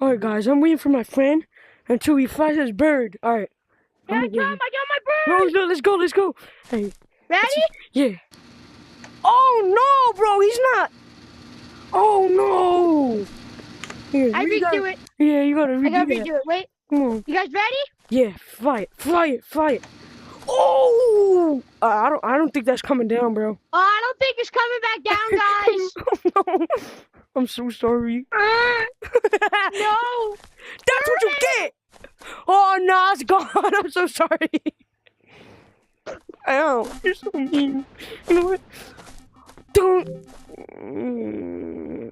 Alright, guys, I'm waiting for my friend until he flies his bird. Alright. Here I come, I got my bird! No, let's go. Hey. Ready? Yeah. Oh, no, bro, he's not. Oh, no. Here, I redo it. Yeah, you gotta redo I gotta that. redo it. Wait. Come on. You guys ready? Yeah, fly it. Oh! I don't think that's coming down, bro. Oh, I don't think it's coming back down, guys. No. I'm so sorry. No. That's what you get! Oh, no, it's gone. I'm so sorry. Ow, you're so mean. You know what? Don't.